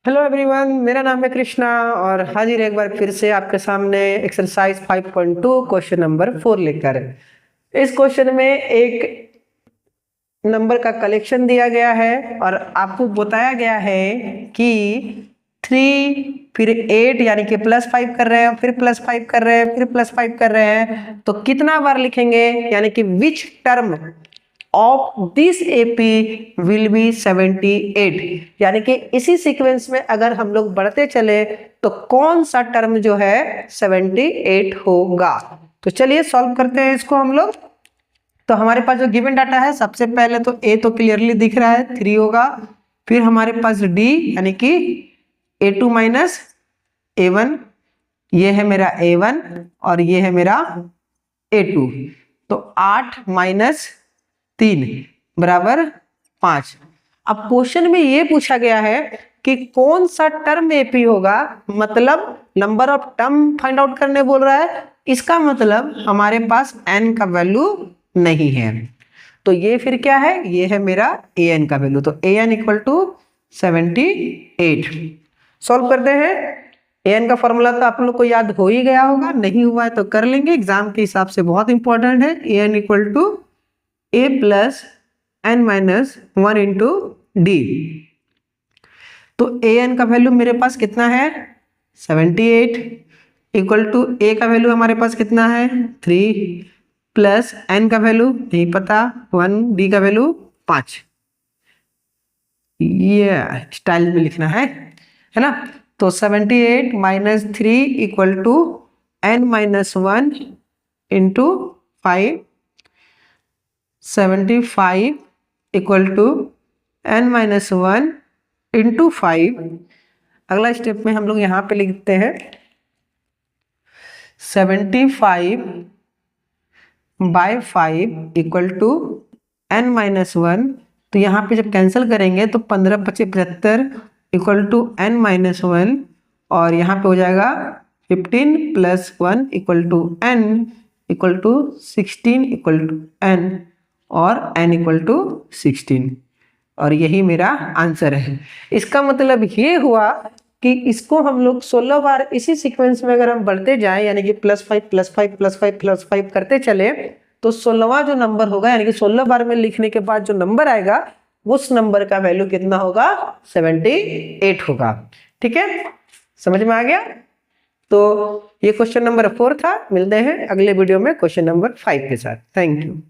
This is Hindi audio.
हेलो एवरीवन, मेरा नाम है कृष्णा और हाजिर एक बार फिर से आपके सामने एक्सरसाइज 5.2 क्वेश्चन नंबर 4 लेकर। इस क्वेश्चन में एक नंबर का कलेक्शन दिया गया है और आपको बताया गया है कि 3 फिर 8 यानी कि +5 कर रहे हैं, फिर +5 कर रहे हैं, फिर +5 कर रहे हैं, तो कितना बार लिखेंगे, यानी कि which term of this AP will be 78, यानी कि इसी सीक्वेंस में अगर हम लोग बढ़ते चले तो कौन सा टर्म जो है 78 होगा। तो चलिए सॉल्व करते हैं इसको हम लोग। तो हमारे पास जो गिवन डाटा है, सबसे पहले तो ए तो क्लियरली दिख रहा है 3 होगा, फिर हमारे पास डी यानी कि A2 माइनस A1, ये है मेरा A1 और ये है मेरा A2। तो 8 माइनस 3 बराबर 5। अब क्वेश्चन में ये पूछा गया है कि कौन सा टर्म एपी होगा, मतलब number of term find out करने बोल रहा है। इसका मतलब हमारे पास n का वैल्यू नहीं है, तो ये फिर क्या है, ये है मेरा an का वैल्यू। तो an इक्वल टू 78। सॉल्व करते हैं। an का फॉर्मूला तो आप लोग को याद हो ही गया होगा, नहीं हुआ है तो कर लेंगे, एग्जाम के हिसाब से बहुत इंपॉर्टेंट है। an equal to a plus n minus 1 into D. तो an का वैल्यू मेरे पास कितना है 78, इक्वल टू a का वैल्यू हमारे पास कितना है 3, प्लस n का वैल्यू नहीं पता 1, d का वैल्यू 5। ये स्टाइल में लिखना है ना। तो 78 minus 3 equal to n minus 1 into 5, 75 equal to n minus 1 into 5। अगला स्टेप में हम लोग यहाँ पे लिखते हैं 75 by 5 equal to n minus 1। तो यहाँ पे जब कैंसिल करेंगे तो 15 25 75 इक्वल टू n माइनस 1, और यहाँ पे हो जाएगा 15 plus 1 equal to n equal to 16 equal to n, और n इक्वल टू 16, और यही मेरा आंसर है। इसका मतलब ये हुआ कि इसको हम लोग 16 बार इसी सीक्वेंस में अगर हम बढ़ते जाएं, यानी कि +5 +5 +5 +5 करते चले, तो 16वां जो नंबर होगा, यानी कि 16 बार में लिखने के बाद जो नंबर आएगा उस नंबर का वैल्यू कितना होगा 78 होगा। ठीक है, समझ में आ गया। तो ये क्वेश्चन नंबर 4 था। मिलते हैं अगले वीडियो में क्वेश्चन नंबर 5 के साथ। Thank you.